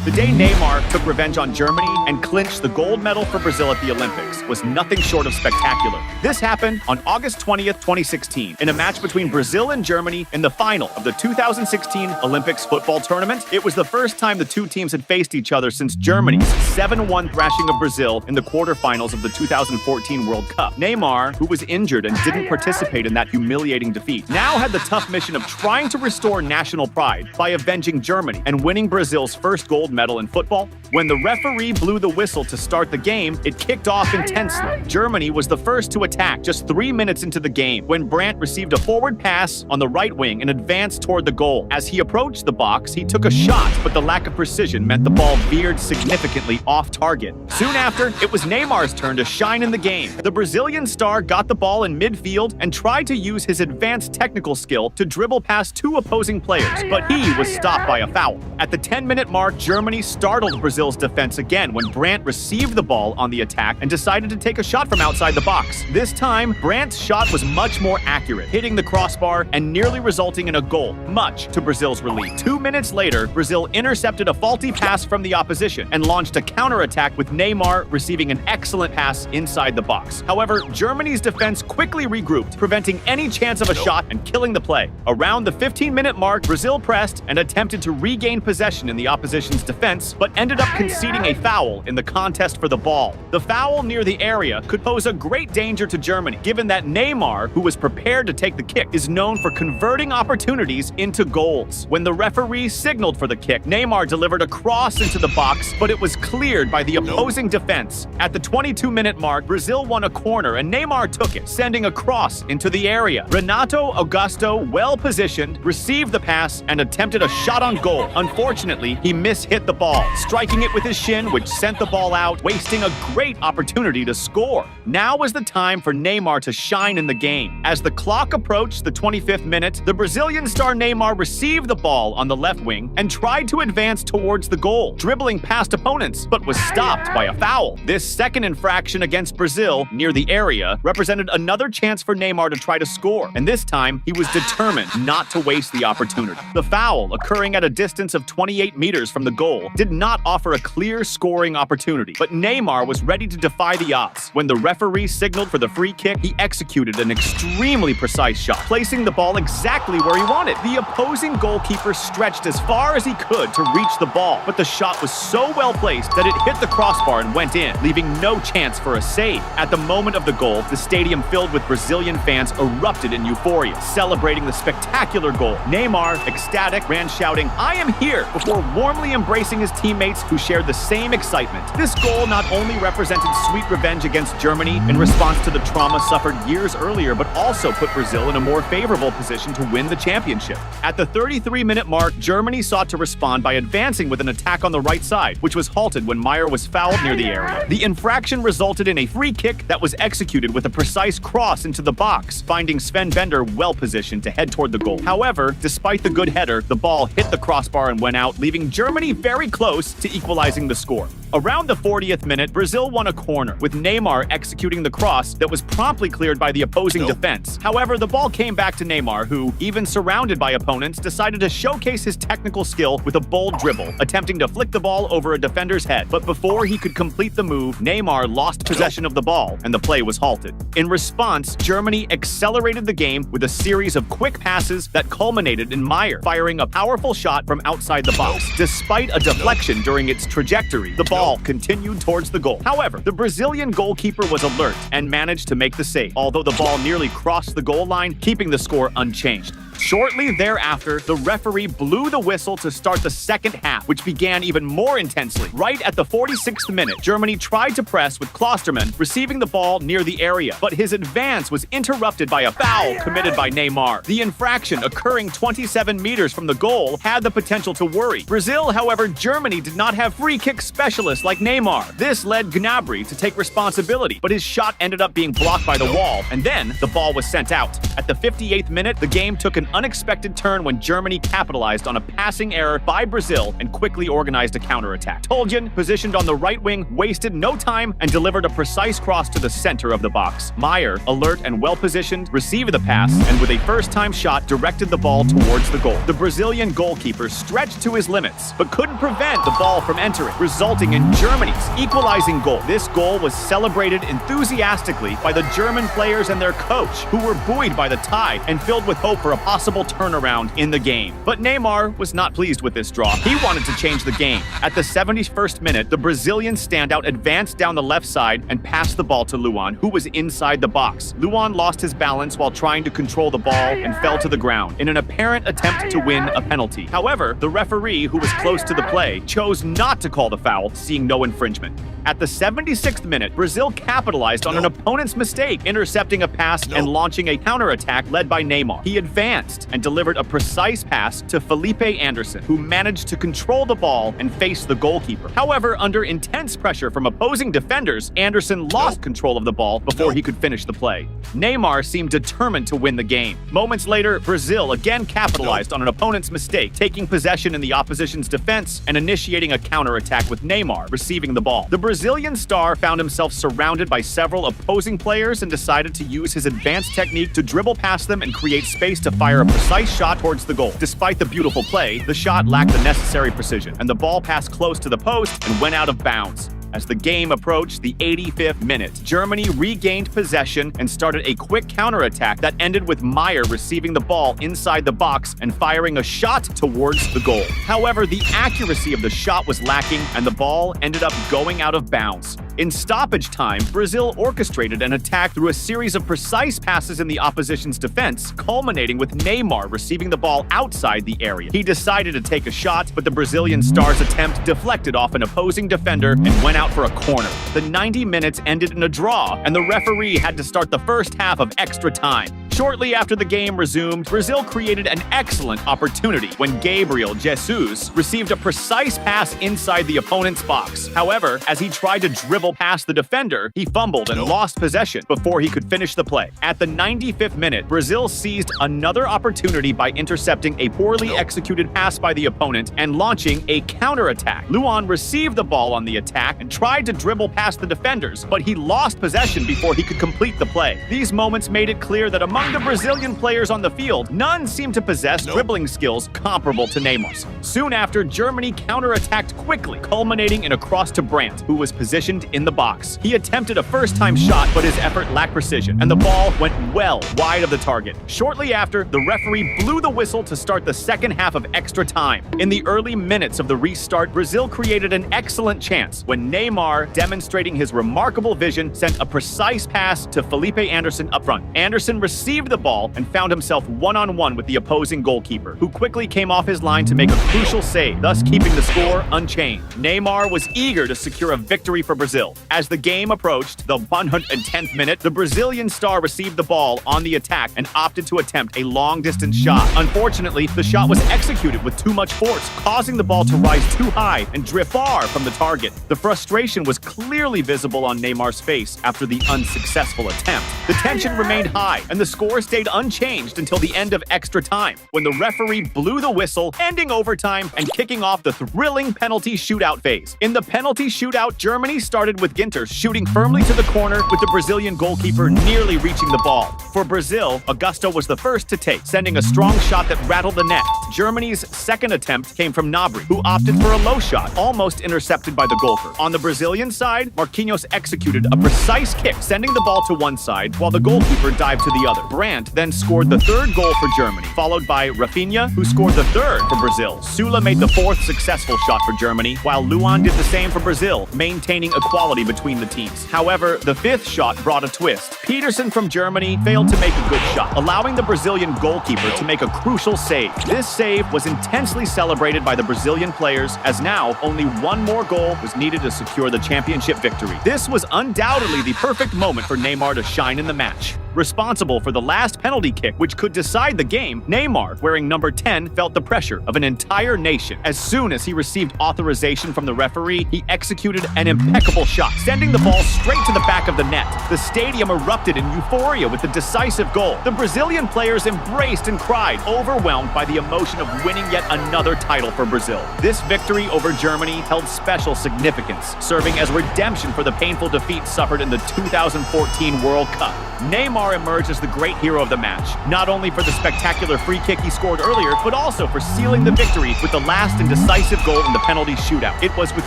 The day Neymar took revenge on Germany and clinched the gold medal for Brazil at the Olympics was nothing short of spectacular. This happened on August 20th, 2016, in a match between Brazil and Germany in the final of the 2016 Olympics football tournament. It was the first time the two teams had faced each other since Germany's 7-1 thrashing of Brazil in the quarterfinals of the 2014 World Cup. Neymar, who was injured and didn't participate in that humiliating defeat, now had the tough mission of trying to restore national pride by avenging Germany and winning Brazil's first gold medal in football. When the referee blew the whistle to start the game, it kicked off intensely. Germany was the first to attack just 3 minutes into the game when Brandt received a forward pass on the right wing and advanced toward the goal. As he approached the box, he took a shot, but the lack of precision meant the ball veered significantly off target. Soon after, it was Neymar's turn to shine in the game. The Brazilian star got the ball in midfield and tried to use his advanced technical skill to dribble past two opposing players, but he was stopped by a foul. At the 10-minute mark, Germany startled Brazil's defense again when Brandt received the ball on the attack and decided to take a shot from outside the box. This time, Brandt's shot was much more accurate, hitting the crossbar and nearly resulting in a goal, much to Brazil's relief. 2 minutes later, Brazil intercepted a faulty pass from the opposition and launched a counterattack with Neymar receiving an excellent pass inside the box. However, Germany's defense quickly regrouped, preventing any chance of a shot and killing the play. Around the 15-minute mark, Brazil pressed and attempted to regain possession in the opposition's defense, but ended up conceding a foul in the contest for the ball. The foul near the area could pose a great danger to Germany, given that Neymar, who was prepared to take the kick, is known for converting opportunities into goals. When the referee signaled for the kick, Neymar delivered a cross into the box, but it was cleared by the opposing defense. At the 22-minute mark, Brazil won a corner and Neymar took it, sending a cross into the area. Renato Augusto, well-positioned, received the pass and attempted a shot on goal. Unfortunately, he mishit the ball, striking it with his shin, which sent the ball out, wasting a great opportunity to score. Now was the time for Neymar to shine in the game. As the clock approached the 25th minute, the Brazilian star Neymar received the ball on the left wing and tried to advance towards the goal, dribbling past opponents, but was stopped by a foul. This second infraction against Brazil near the area represented another chance for Neymar to try to score, and this time he was determined not to waste the opportunity. The foul, occurring at a distance of 28 meters from the goal, did not offer a clear scoring opportunity, but Neymar was ready to defy the odds. When the referee signaled for the free kick, he executed an extremely precise shot, placing the ball exactly where he wanted. The opposing goalkeeper stretched as far as he could to reach the ball, but the shot was so well placed that it hit the crossbar and went in, leaving no chance for a save. At the moment of the goal, the stadium filled with Brazilian fans erupted in euphoria, celebrating the spectacular goal. Neymar, ecstatic, ran shouting, "I am here," before warmly embracing his teammates who shared the same excitement. This goal not only represented sweet revenge against Germany in response to the trauma suffered years earlier, but also put Brazil in a more favorable position to win the championship. At the 33-minute mark, Germany sought to respond by advancing with an attack on the right side, which was halted when Meyer was fouled near the area. The infraction resulted in a free kick that was executed with a precise cross into the box, finding Sven Bender well-positioned to head toward the goal. However, despite the good header, the ball hit the crossbar and went out, leaving Germany very close to equalizing the score. Around the 40th minute, Brazil won a corner, with Neymar executing the cross that was promptly cleared by the opposing defense. However, the ball came back to Neymar, who, even surrounded by opponents, decided to showcase his technical skill with a bold dribble, attempting to flick the ball over a defender's head. But before he could complete the move, Neymar lost possession of the ball, and the play was halted. In response, Germany accelerated the game with a series of quick passes that culminated in Meyer firing a powerful shot from outside the box. Despite a deflection during its trajectory, the ball continued towards the goal. However, the Brazilian goalkeeper was alert and managed to make the save, although the ball nearly crossed the goal line, keeping the score unchanged. Shortly thereafter, the referee blew the whistle to start the second half, which began even more intensely. Right at the 46th minute, Germany tried to press with Klostermann receiving the ball near the area, but his advance was interrupted by a foul committed by Neymar. The infraction, occurring 27 meters from the goal, had the potential to worry Brazil. However, Germany did not have free kick specialists like Neymar. This led Gnabry to take responsibility, but his shot ended up being blocked by the wall, and then the ball was sent out. At the 58th minute, the game took an an unexpected turn when Germany capitalized on a passing error by Brazil and quickly organized a counterattack. Toljan, positioned on the right wing, wasted no time and delivered a precise cross to the center of the box. Meyer, alert and well-positioned, received the pass and with a first-time shot directed the ball towards the goal. The Brazilian goalkeeper stretched to his limits, but couldn't prevent the ball from entering, resulting in Germany's equalizing goal. This goal was celebrated enthusiastically by the German players and their coach, who were buoyed by the tie and filled with hope for a possible turnaround in the game. But Neymar was not pleased with this draw. He wanted to change the game. At the 71st minute, the Brazilian standout advanced down the left side and passed the ball to Luan, who was inside the box. Luan lost his balance while trying to control the ball and fell to the ground in an apparent attempt to win a penalty. However, the referee, who was close to the play, chose not to call the foul, seeing no infringement. At the 76th minute, Brazil capitalized on an opponent's mistake, intercepting a pass and launching a counterattack led by Neymar. He advanced and delivered a precise pass to Felipe Anderson, who managed to control the ball and face the goalkeeper. However, under intense pressure from opposing defenders, Anderson lost control of the ball before he could finish the play. Neymar seemed determined to win the game. Moments later, Brazil again capitalized on an opponent's mistake, taking possession in the opposition's defense and initiating a counterattack with Neymar receiving the ball. The Brazilian star found himself surrounded by several opposing players and decided to use his advanced technique to dribble past them and create space to fire a precise shot towards the goal. Despite the beautiful play, the shot lacked the necessary precision, and the ball passed close to the post and went out of bounds. As the game approached the 85th minute, Germany regained possession and started a quick counterattack that ended with Meyer receiving the ball inside the box and firing a shot towards the goal. However, the accuracy of the shot was lacking and the ball ended up going out of bounds. In stoppage time, Brazil orchestrated an attack through a series of precise passes in the opposition's defense, culminating with Neymar receiving the ball outside the area. He decided to take a shot, but the Brazilian star's attempt deflected off an opposing defender and went out for a corner. The 90 minutes ended in a draw, and the referee had to start the first half of extra time. Shortly after the game resumed, Brazil created an excellent opportunity when Gabriel Jesus received a precise pass inside the opponent's box. However, as he tried to dribble past the defender, he fumbled and lost possession before he could finish the play. At the 95th minute, Brazil seized another opportunity by intercepting a poorly executed pass by the opponent and launching a counterattack. Luan received the ball on the attack and tried to dribble past the defenders, but he lost possession before he could complete the play. These moments made it clear that among the Brazilian players on the field, none seemed to possess dribbling skills comparable to Neymar's. Soon after, Germany counterattacked quickly, culminating in a cross to Brandt, who was positioned in the box. He attempted a first-time shot, but his effort lacked precision, and the ball went well wide of the target. Shortly after, the referee blew the whistle to start the second half of extra time. In the early minutes of the restart, Brazil created an excellent chance when Neymar, demonstrating his remarkable vision, sent a precise pass to Felipe Anderson up front. Anderson received the ball and found himself one-on-one with the opposing goalkeeper, who quickly came off his line to make a crucial save, thus keeping the score unchanged. Neymar was eager to secure a victory for Brazil. As the game approached the 110th minute, the Brazilian star received the ball on the attack and opted to attempt a long-distance shot. Unfortunately, the shot was executed with too much force, causing the ball to rise too high and drift far from the target. The frustration was clearly visible on Neymar's face after the unsuccessful attempt. The tension remained high, and the score stayed unchanged until the end of extra time, when the referee blew the whistle, ending overtime and kicking off the thrilling penalty shootout phase. In the penalty shootout, Germany started with Ginter shooting firmly to the corner, with the Brazilian goalkeeper nearly reaching the ball. For Brazil, Augusto was the first to take, sending a strong shot that rattled the net. Germany's second attempt came from Gnabry, who opted for a low shot, almost intercepted by the goalkeeper. On the Brazilian side, Marquinhos executed a precise kick, sending the ball to one side, while the goalkeeper dived to the other. Brandt then scored the third goal for Germany, followed by Rafinha, who scored the third for Brazil. Sula made the fourth successful shot for Germany, while Luan did the same for Brazil, maintaining equality between the teams. However, the fifth shot brought a twist. Peterson from Germany failed to make a good shot, allowing the Brazilian goalkeeper to make a crucial save. This save was intensely celebrated by the Brazilian players, as now only one more goal was needed to secure the championship victory. This was undoubtedly the perfect moment for Neymar to shine in the match. Responsible for the last penalty kick, which could decide the game, Neymar, wearing number 10, felt the pressure of an entire nation. As soon as he received authorization from the referee, he executed an impeccable shot, sending the ball straight to the back of the net. The stadium erupted in euphoria with the decisive goal. The Brazilian players embraced and cried, overwhelmed by the emotion of winning yet another title for Brazil. This victory over Germany held special significance, serving as redemption for the painful defeat suffered in the 2014 World Cup. Neymar emerged as the great hero of the match, not only for the spectacular free kick he scored earlier, but also for sealing the victory with the last and decisive goal in the penalty shootout. It was with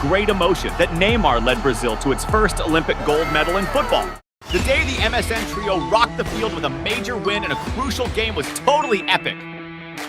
great emotion that Neymar led Brazil to its first Olympic gold medal in football. The day the MSN trio rocked the field with a major win in a crucial game was totally epic.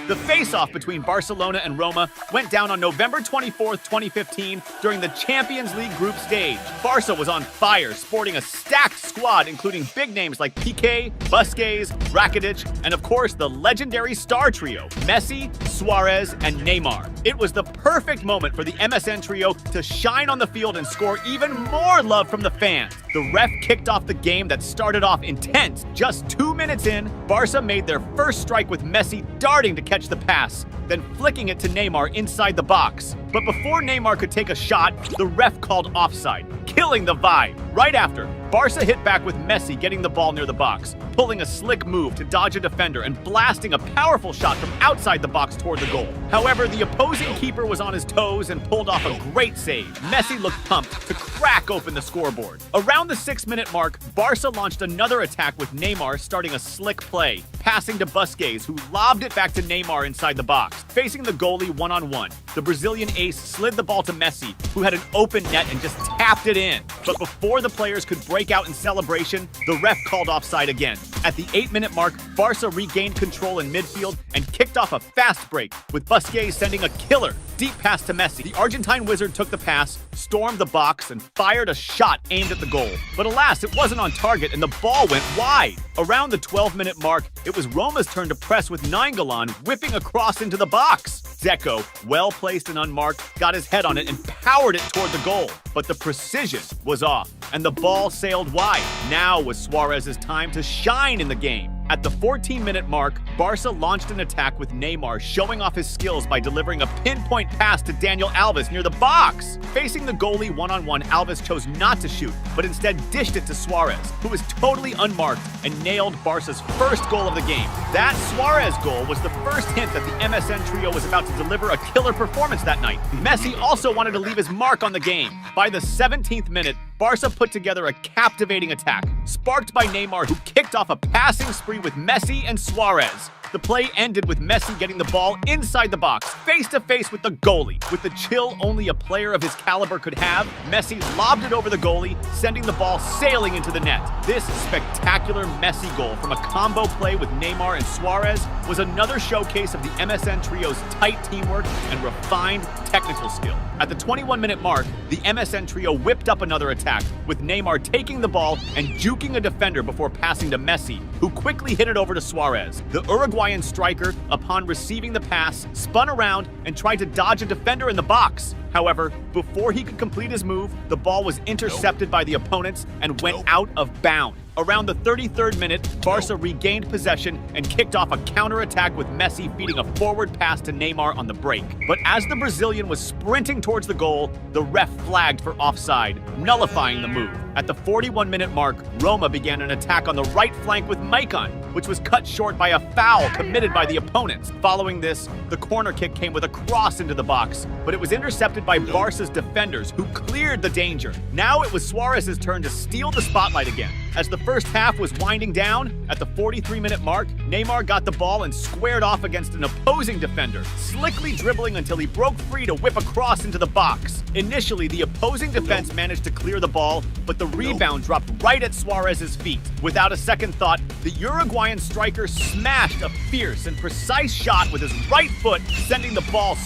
The face-off between Barcelona and Roma went down on November 24th, 2015 during the Champions League group stage. Barca was on fire, sporting a stacked squad including big names like Piqué, Busquets, Rakitic, and of course the legendary star trio, Messi, Suarez, and Neymar. It was the perfect moment for the MSN trio to shine on the field and score even more love from the fans. The ref kicked off the game that started off intense. Just 2 minutes in, Barca made their first strike with Messi darting to catch the pass, then flicking it to Neymar inside the box. But before Neymar could take a shot, the ref called offside, killing the vibe. Right after, Barca hit back with Messi getting the ball near the box, pulling a slick move to dodge a defender and blasting a powerful shot from outside the box toward the goal. However, the opposing keeper was on his toes and pulled off a great save. Messi looked pumped to crack open the scoreboard. Around the 6-minute mark, Barca launched another attack with Neymar starting a slick play, passing to Busquets, who lobbed it back to Neymar inside the box. Facing the goalie one-on-one, the Brazilian ace slid the ball to Messi, who had an open net and just tapped it in. But before the players could break out in celebration, the ref called offside again. At the 8-minute mark, Barca regained control in midfield and kicked off a fast break, with Busquets sending a killer deep pass to Messi. The Argentine wizard took the pass, stormed the box, and fired a shot aimed at the goal. But alas, it wasn't on target and the ball went wide. Around the 12-minute mark, it was Roma's turn to press with Nainggolan whipping across into the box. Dzeko, well placed and unmarked, got his head on it and powered it toward the goal. But the precision was off, and the ball sailed wide. Now was Suarez's time to shine in the game. At the 14-minute mark, Barca launched an attack with Neymar showing off his skills by delivering a pinpoint pass to Daniel Alves near the box. Facing the goalie one-on-one, Alves chose not to shoot, but instead dished it to Suarez, who was totally unmarked and nailed Barca's first goal of the game. That Suarez goal was the first hint that the MSN trio was about to deliver a killer performance that night. Messi also wanted to leave his mark on the game. By the 17th minute, Barca put together a captivating attack, sparked by Neymar, who kicked off a passing spree with Messi and Suarez. The play ended with Messi getting the ball inside the box, face-to-face with the goalie. With the chill only a player of his caliber could have, Messi lobbed it over the goalie, sending the ball sailing into the net. This spectacular Messi goal from a combo play with Neymar and Suarez was another showcase of the MSN trio's tight teamwork and refined technical skill. At the 21-minute mark, the MSN trio whipped up another attack, with Neymar taking the ball and juking a defender before passing to Messi, who quickly hit it over to Suarez. The Uruguayan striker, upon receiving the pass, spun around and tried to dodge a defender in the box. However, before he could complete his move, the ball was intercepted by the opponents and went out of bounds. Around the 33rd minute, Barca regained possession and kicked off a counterattack with Messi feeding a forward pass to Neymar on the break. But as the Brazilian was sprinting towards the goal, the ref flagged for offside, nullifying the move. At the 41-minute mark, Roma began an attack on the right flank with Maicon, which was cut short by a foul committed by the opponents. Following this, the corner kick came with a cross into the box, but it was intercepted by Barca's defenders, who cleared the danger. Now it was Suarez's turn to steal the spotlight again. As the first half was winding down, at the 43-minute mark, Neymar got the ball and squared off against an opposing defender, slickly dribbling until he broke free to whip across into the box. Initially, the opposing defense managed to clear the ball, but the rebound dropped right at Suarez's feet. Without a second thought, the Uruguayan striker smashed a fierce and precise shot with his right foot, sending the ball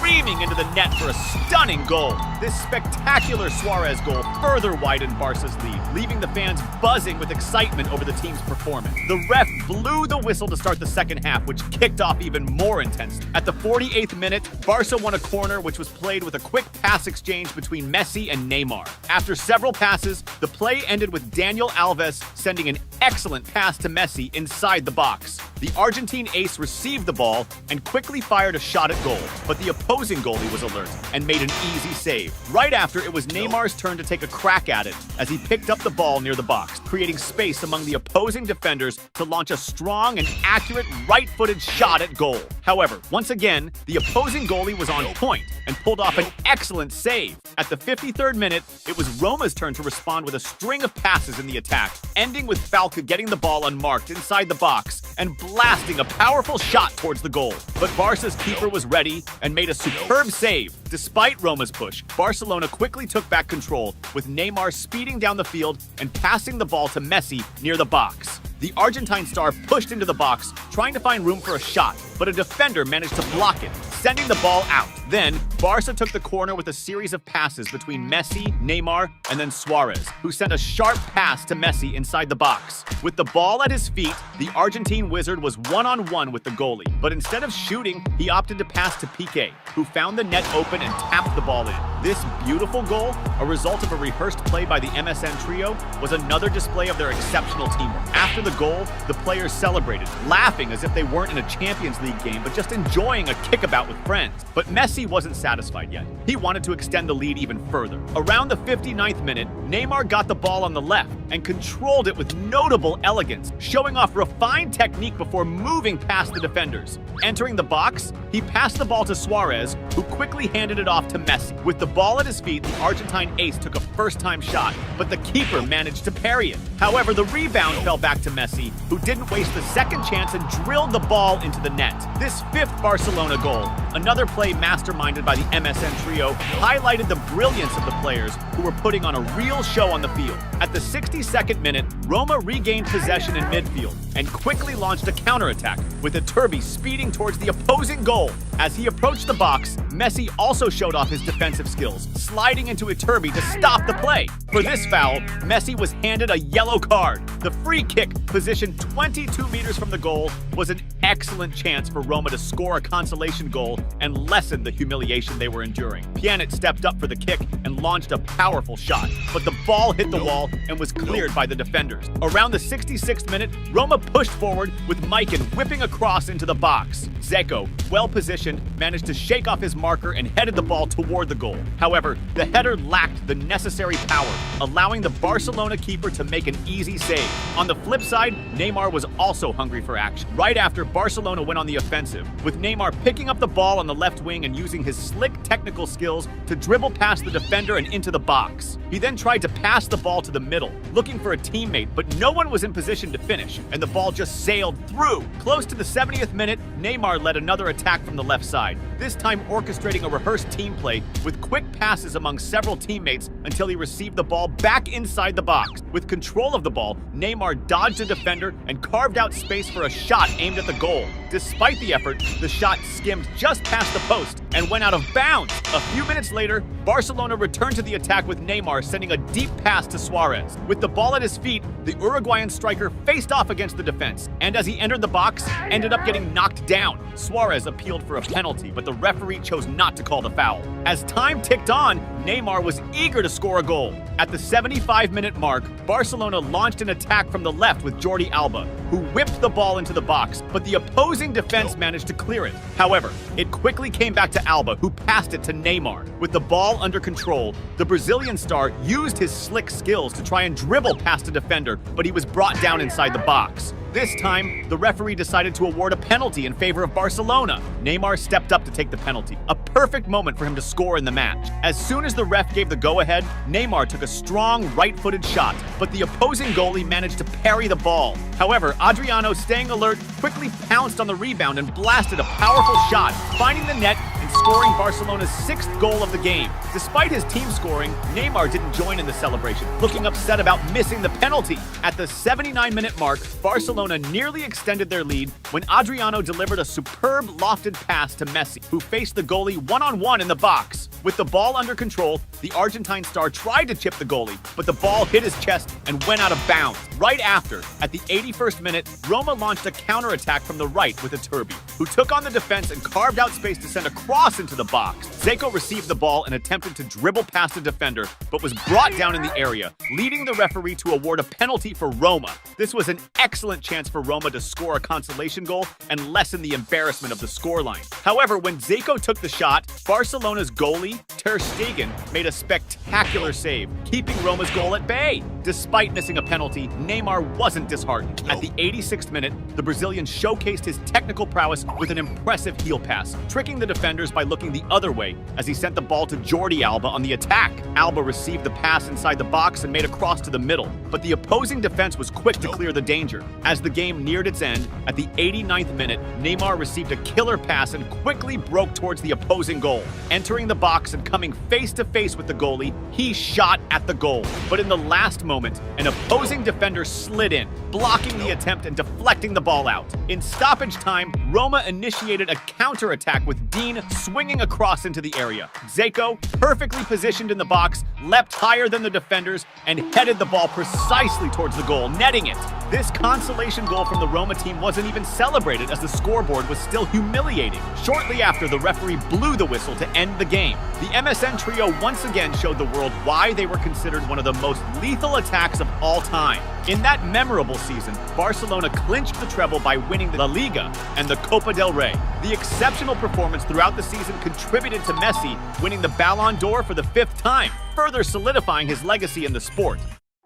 screaming into the net for a stunning goal. This spectacular Suarez goal further widened Barca's lead, leaving the fans buzzing with excitement over the team's performance. The ref blew the whistle to start the second half, which kicked off even more intensely. At the 48th minute, Barca won a corner, which was played with a quick pass exchange between Messi and Neymar. After several passes, the play ended with Daniel Alves sending an excellent pass to Messi inside the box. The Argentine ace received the ball and quickly fired a shot at goal, but the opposing goalie was alert and made an easy save. Right after, it was Neymar's turn to take a crack at it as he picked up the ball near the box, creating space among the opposing defenders to launch a strong and accurate right-footed shot at goal. However, once again, the opposing goalie was on point and pulled off an excellent save. At the 53rd minute, it was Roma's turn to respond with a string of passes in the attack, ending with Falca getting the ball unmarked inside the box and blasting a powerful shot towards the goal. But Barca's keeper was ready and made a superb save. Despite Roma's push, Barcelona quickly took back control, with Neymar speeding down the field and passing the ball to Messi near the box. The Argentine star pushed into the box, trying to find room for a shot, but a defender managed to block it, sending the ball out. Then, Barca took the corner with a series of passes between Messi, Neymar, and then Suarez, who sent a sharp pass to Messi inside the box. With the ball at his feet, the Argentine wizard was one-on-one with the goalie, but instead of shooting, he opted to pass to Piqué, who found the net open and tapped the ball in. This beautiful goal, a result of a rehearsed play by the MSN trio, was another display of their exceptional teamwork. After the goal, the players celebrated, laughing as if they weren't in a Champions League game, but just enjoying a kickabout with friends. But Messi wasn't satisfied yet. He wanted to extend the lead even further. Around the 59th minute, Neymar got the ball on the left and controlled it with notable elegance, showing off refined technique before moving past the defenders. Entering the box, he passed the ball to Suarez, who quickly handed it off to Messi. With the ball at his feet, the Argentine ace took a first-time shot, but the keeper managed to parry it. However, the rebound fell back to Messi, who didn't waste the second chance and drilled the ball into the net. This fifth Barcelona goal, another play masterminded by the MSN trio, highlighted the brilliance of the players who were putting on a real show on the field. At the 62nd minute, Roma regained possession in midfield and quickly launched a counterattack, with Iturbi speeding towards the opposing goal. As he approached the box, Messi also showed off his defensive skills, sliding into Iturbi to stop the play. For this foul, Messi was handed a yellow card. The free kick, positioned 22 meters from the goal, was an excellent chance for Roma to score a consolation goal and lessen the humiliation they were enduring. Pjanic stepped up for the kick and launched a powerful shot, but the ball hit the wall and was cleared by the defenders. Around the 66th minute, Roma pushed forward with Mikan whipping across into the box. Zeko, well positioned, managed to shake off his marker and headed the ball toward the goal. However, the header lacked the necessary power, allowing the Barcelona keeper to make an easy save. On the flip side, Neymar was also hungry for action. Right after, Barcelona went on the offensive, with Neymar picking up the ball on the left wing and using his slick technical skills to dribble past the defender and into the box. He then tried to pass the ball to the middle, looking for a teammate, but no one was in position to finish, and the ball just sailed through. Close to the 70th minute, Neymar led another attack from the left side, this time orchestrating a rehearsed team play with quick passes among several teammates until he received the ball back inside the box. With control of the ball, Neymar dodged a defender and carved out space for a shot aimed at the goal. Despite the effort, the shot skimmed just past the post and went out of bounds. A few minutes later, Barcelona returned to the attack with Neymar sending a deep pass to Suarez. With the ball at his feet, the Uruguayan striker faced off against the defense, and as he entered the box, ended up getting knocked down. Suarez appealed for a penalty, but the referee chose not to call the foul. As time ticked on, Neymar was eager to score a goal. At the 75-minute mark, Barcelona launched an attack from the left with Jordi Alba, who whipped the ball into the box, but the opposing defense managed to clear it. However, it quickly came back to Alba, who passed it to Neymar. With the ball under control, the Brazilian star used his slick skills to try and dribble past a defender, but he was brought down inside the box. This time, the referee decided to award a penalty in favor of Barcelona. Neymar stepped up to take the penalty, a perfect moment for him to score in the match. As soon as the ref gave the go-ahead, Neymar took a strong right-footed shot, but the opposing goalie managed to parry the ball. However, Adriano, staying alert, quickly pounced on the rebound and blasted a powerful shot, finding the net and scoring Barcelona's 6th goal of the game. Despite his team scoring, Neymar didn't join in the celebration, looking upset about missing the penalty. At the 79-minute mark, Barcelona nearly extended their lead when Adriano delivered a superb lofted pass to Messi, who faced the goalie one-on-one in the box. With the ball under control, the Argentine star tried to chip the goalie, but the ball hit his chest and went out of bounds. Right after, at the 81st minute, Roma launched a counterattack from the right with Iturbi, who took on the defense and carved out space to send a cross into the box. Dzeko received the ball and attempted to dribble past the defender, but was brought down in the area, leading the referee to award a penalty for Roma. This was an excellent chance for Roma to score a consolation goal and lessen the embarrassment of the scoreline. However, when Dzeko took the shot, Barcelona's goalie, Ter Stegen, made a spectacular save, keeping Roma's goal at bay. Despite missing a penalty, Neymar wasn't disheartened. At the 86th minute, the Brazilian showcased his technical prowess with an impressive heel pass, tricking the defenders by looking the other way as he sent the ball to Jordi Alba on the attack. Alba received the pass inside the box and made a cross to the middle, but the opposing defense was quick to clear the danger. As the game neared its end, at the 89th minute, Neymar received a killer pass and quickly broke towards the opposing goal. Entering the box and coming face-to-face with the goalie, he shot at the goal. But in the last moment, an opposing defender slid in, blocking the attempt and deflecting the ball out. In stoppage time, Roma initiated a counter-attack with Dean swinging across into the area. Dzeko, perfectly positioned in the box, leapt higher than the defenders and headed the ball precisely towards the goal, netting it. This consolation goal from the Roma team wasn't even celebrated as the scoreboard was still humiliating. Shortly after, the referee blew the whistle to end the game. The MSN trio once again showed the world why they were considered one of the most lethal attacks of all time. In that memorable season, Barcelona clinched the treble by winning the La Liga and the Copa del Rey. The exceptional performance throughout the season contributed to Messi winning the Ballon d'Or for the 5th time, further solidifying his legacy in the sport.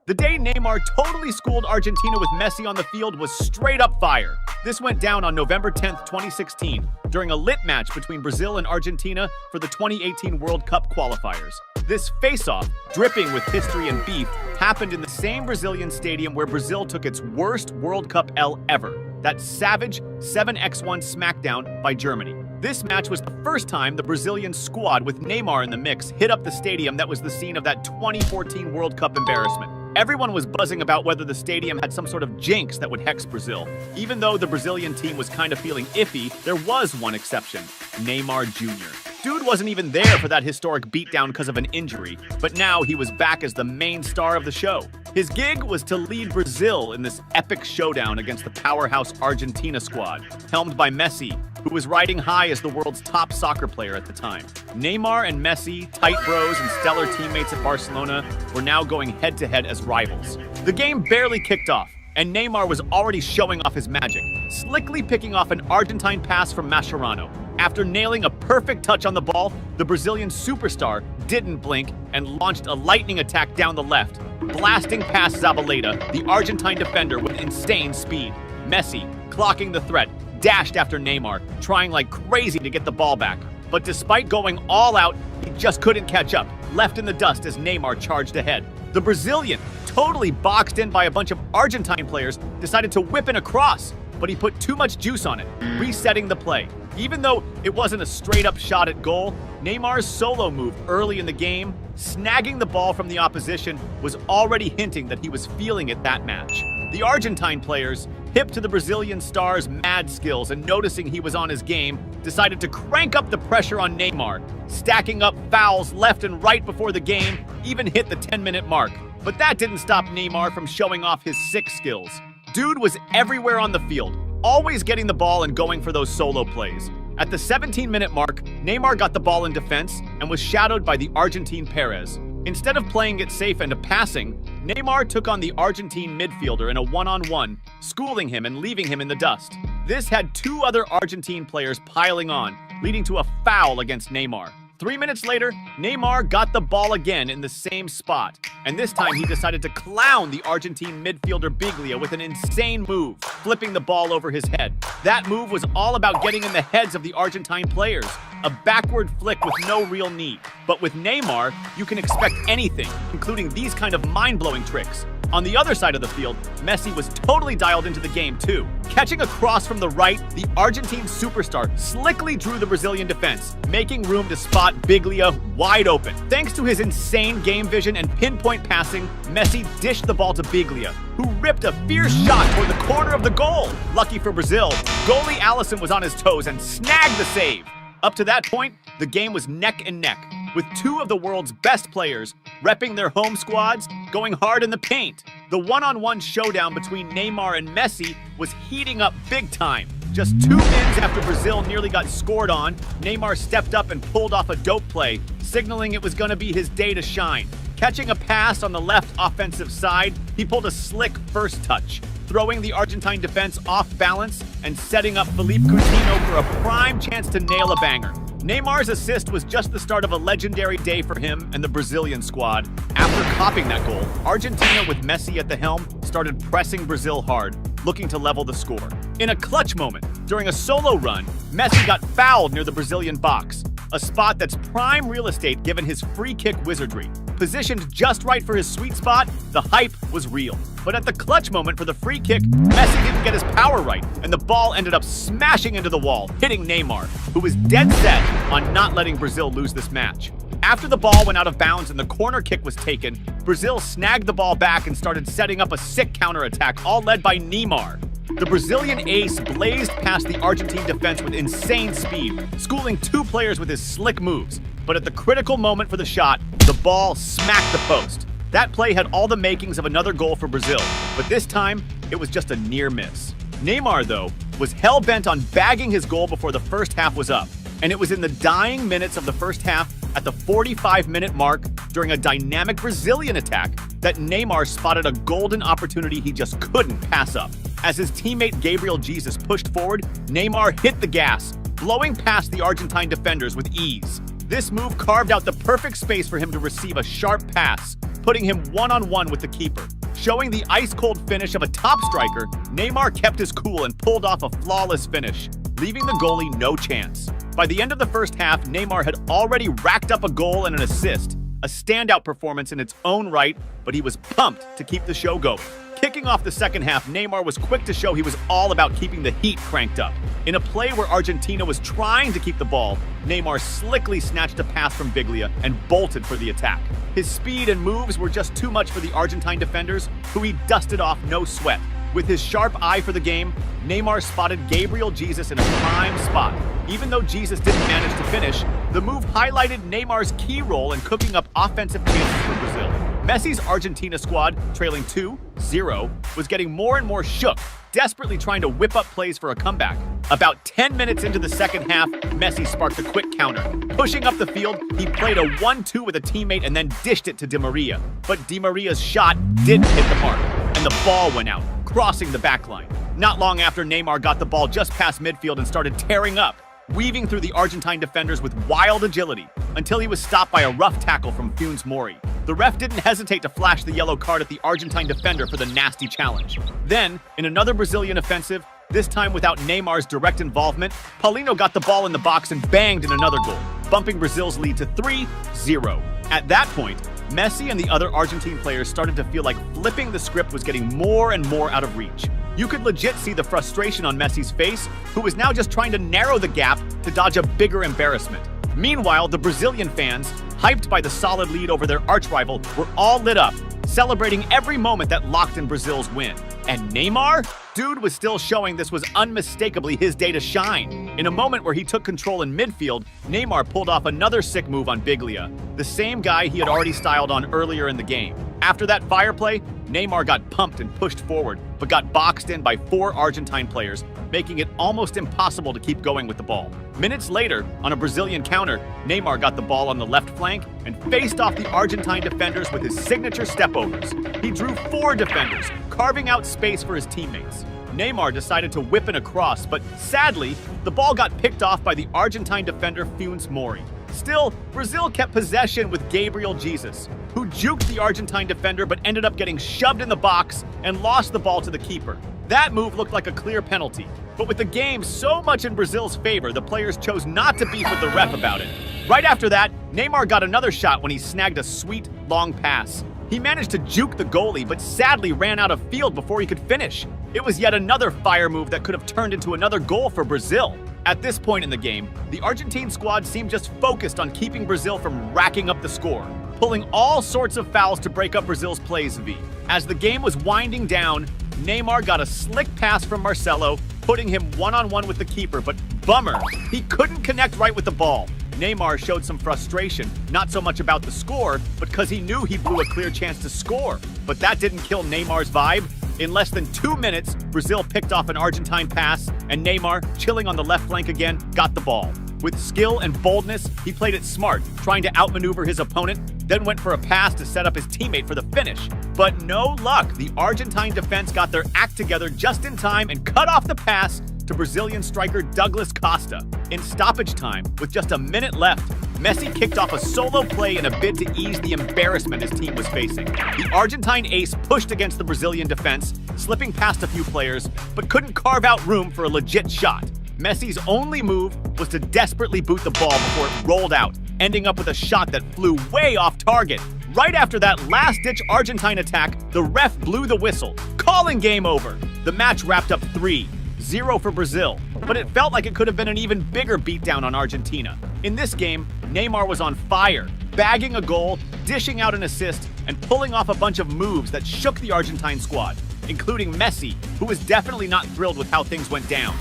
The day Neymar totally schooled Argentina with Messi on the field was straight up fire. This went down on November 10th, 2016, during a lit match between Brazil and Argentina for the 2018 World Cup qualifiers. This face-off, dripping with history and beef, happened in the same Brazilian stadium where Brazil took its worst World Cup L ever, that savage 7-1 smackdown by Germany. This match was the first time the Brazilian squad with Neymar in the mix hit up the stadium that was the scene of that 2014 World Cup embarrassment. Everyone was buzzing about whether the stadium had some sort of jinx that would hex Brazil. Even though the Brazilian team was kind of feeling iffy, there was one exception: Neymar Jr. Dude wasn't even there for that historic beatdown because of an injury, but now he was back as the main star of the show. His gig was to lead Brazil in this epic showdown against the powerhouse Argentina squad, helmed by Messi, who was riding high as the world's top soccer player at the time. Neymar and Messi, tight bros and stellar teammates at Barcelona, were now going head-to-head as rivals. The game barely kicked off, and Neymar was already showing off his magic, slickly picking off an Argentine pass from Mascherano. After nailing a perfect touch on the ball, the Brazilian superstar didn't blink and launched a lightning attack down the left, blasting past Zabaleta, the Argentine defender, with insane speed. Messi, clocking the threat, dashed after Neymar, trying like crazy to get the ball back. But despite going all out, he just couldn't catch up, left in the dust as Neymar charged ahead. The Brazilian, totally boxed in by a bunch of Argentine players, decided to whip in a cross, but he put too much juice on it, resetting the play. Even though it wasn't a straight-up shot at goal, Neymar's solo move early in the game, snagging the ball from the opposition, was already hinting that he was feeling it that match. The Argentine players, hip to the Brazilian star's mad skills and noticing he was on his game, decided to crank up the pressure on Neymar, stacking up fouls left and right before the game even hit the 10-minute mark. But that didn't stop Neymar from showing off his sick skills. Dude was everywhere on the field, always getting the ball and going for those solo plays. At the 17-minute mark, Neymar got the ball in defense and was shadowed by the Argentine Perez. Instead of playing it safe and passing, Neymar took on the Argentine midfielder in a one-on-one, schooling him and leaving him in the dust. This had two other Argentine players piling on, leading to a foul against Neymar. 3 minutes later, Neymar got the ball again in the same spot, and this time he decided to clown the Argentine midfielder Biglia with an insane move, flipping the ball over his head. That move was all about getting in the heads of the Argentine players, a backward flick with no real need. But with Neymar, you can expect anything, including these kind of mind-blowing tricks. On the other side of the field, Messi was totally dialed into the game too. Catching a cross from the right, the Argentine superstar slickly drew the Brazilian defense, making room to spot Biglia wide open. Thanks to his insane game vision and pinpoint passing, Messi dished the ball to Biglia, who ripped a fierce shot toward the corner of the goal. Lucky for Brazil, goalie Alisson was on his toes and snagged the save. Up to that point, the game was neck and neck, with two of the world's best players repping their home squads, going hard in the paint. The one-on-one showdown between Neymar and Messi was heating up big time. Just 2 minutes after Brazil nearly got scored on, Neymar stepped up and pulled off a dope play, signaling it was going to be his day to shine. Catching a pass on the left offensive side, he pulled a slick first touch, throwing the Argentine defense off balance and setting up Philippe Coutinho for a prime chance to nail a banger. Neymar's assist was just the start of a legendary day for him and the Brazilian squad. After copying that goal, Argentina with Messi at the helm started pressing Brazil hard, looking to level the score. In a clutch moment, during a solo run, Messi got fouled near the Brazilian box, a spot that's prime real estate given his free kick wizardry. Positioned just right for his sweet spot, the hype was real. But at the clutch moment for the free kick, Messi didn't get his power right, and the ball ended up smashing into the wall, hitting Neymar, who was dead set on not letting Brazil lose this match. After the ball went out of bounds and the corner kick was taken, Brazil snagged the ball back and started setting up a sick counterattack, all led by Neymar. The Brazilian ace blazed past the Argentine defense with insane speed, schooling 2 players with his slick moves. But at the critical moment for the shot, the ball smacked the post. That play had all the makings of another goal for Brazil, but this time, it was just a near miss. Neymar, though, was hell-bent on bagging his goal before the first half was up, and it was in the dying minutes of the first half, at the 45-minute mark, during a dynamic Brazilian attack, that Neymar spotted a golden opportunity he just couldn't pass up. As his teammate Gabriel Jesus pushed forward, Neymar hit the gas, blowing past the Argentine defenders with ease. This move carved out the perfect space for him to receive a sharp pass, putting him one-on-one with the keeper. Showing the ice-cold finish of a top striker, Neymar kept his cool and pulled off a flawless finish, leaving the goalie no chance. By the end of the first half, Neymar had already racked up a goal and an assist, a standout performance in its own right, but he was pumped to keep the show going. Kicking off the second half, Neymar was quick to show he was all about keeping the heat cranked up. In a play where Argentina was trying to keep the ball, Neymar slickly snatched a pass from Biglia and bolted for the attack. His speed and moves were just too much for the Argentine defenders, who he dusted off no sweat. With his sharp eye for the game, Neymar spotted Gabriel Jesus in a prime spot. Even though Jesus didn't manage to finish, the move highlighted Neymar's key role in cooking up offensive chances for Brazil. Messi's Argentina squad, trailing 2-0, was getting more and more shook, desperately trying to whip up plays for a comeback. About 10 minutes into the second half, Messi sparked a quick counter. Pushing up the field, he played a 1-2 with a teammate and then dished it to Di Maria. But Di Maria's shot didn't hit the mark, and the ball went out, crossing the backline. Not long after, Neymar got the ball just past midfield and started tearing up, weaving through the Argentine defenders with wild agility, until he was stopped by a rough tackle from Funes Mori. The ref didn't hesitate to flash the yellow card at the Argentine defender for the nasty challenge. Then, in another Brazilian offensive, this time without Neymar's direct involvement, Paulinho got the ball in the box and banged in another goal, bumping Brazil's lead to 3-0. At that point, Messi and the other Argentine players started to feel like flipping the script was getting more and more out of reach. You could legit see the frustration on Messi's face, who was now just trying to narrow the gap to dodge a bigger embarrassment. Meanwhile, the Brazilian fans, hyped by the solid lead over their archrival, were all lit up, celebrating every moment that locked in Brazil's win. And Neymar? Dude was still showing this was unmistakably his day to shine. In a moment where he took control in midfield, Neymar pulled off another sick move on Biglia, the same guy he had already styled on earlier in the game. After that fire play, Neymar got pumped and pushed forward, but got boxed in by 4 Argentine players, making it almost impossible to keep going with the ball. Minutes later, on a Brazilian counter, Neymar got the ball on the left flank and faced off the Argentine defenders with his signature stepovers. He drew 4 defenders, carving out space for his teammates. Neymar decided to whip in a cross, but sadly, the ball got picked off by the Argentine defender Funes Mori. Still, Brazil kept possession with Gabriel Jesus, who juked the Argentine defender but ended up getting shoved in the box and lost the ball to the keeper. That move looked like a clear penalty, but with the game so much in Brazil's favor, the players chose not to beef with the ref about it. Right after that, Neymar got another shot when he snagged a sweet, long pass. He managed to juke the goalie, but sadly ran out of field before he could finish. It was yet another fire move that could have turned into another goal for Brazil. At this point in the game, the Argentine squad seemed just focused on keeping Brazil from racking up the score, pulling all sorts of fouls to break up Brazil's plays V. As the game was winding down, Neymar got a slick pass from Marcelo, putting him one-on-one with the keeper, but bummer, he couldn't connect right with the ball. Neymar showed some frustration, not so much about the score, but because he knew he blew a clear chance to score. But that didn't kill Neymar's vibe. In less than 2 minutes, Brazil picked off an Argentine pass, and Neymar, chilling on the left flank again, got the ball. With skill and boldness, he played it smart, trying to outmaneuver his opponent, then went for a pass to set up his teammate for the finish. But no luck, the Argentine defense got their act together just in time and cut off the pass to Brazilian striker Douglas Costa. In stoppage time, with just a minute left, Messi kicked off a solo play in a bid to ease the embarrassment his team was facing. The Argentine ace pushed against the Brazilian defense, slipping past a few players, but couldn't carve out room for a legit shot. Messi's only move was to desperately boot the ball before it rolled out, ending up with a shot that flew way off target. Right after that last-ditch Argentine attack, the ref blew the whistle, calling game over. The match wrapped up 3-0 for Brazil, but it felt like it could have been an even bigger beatdown on Argentina. In this game, Neymar was on fire, bagging a goal, dishing out an assist, and pulling off a bunch of moves that shook the Argentine squad, including Messi, who was definitely not thrilled with how things went down.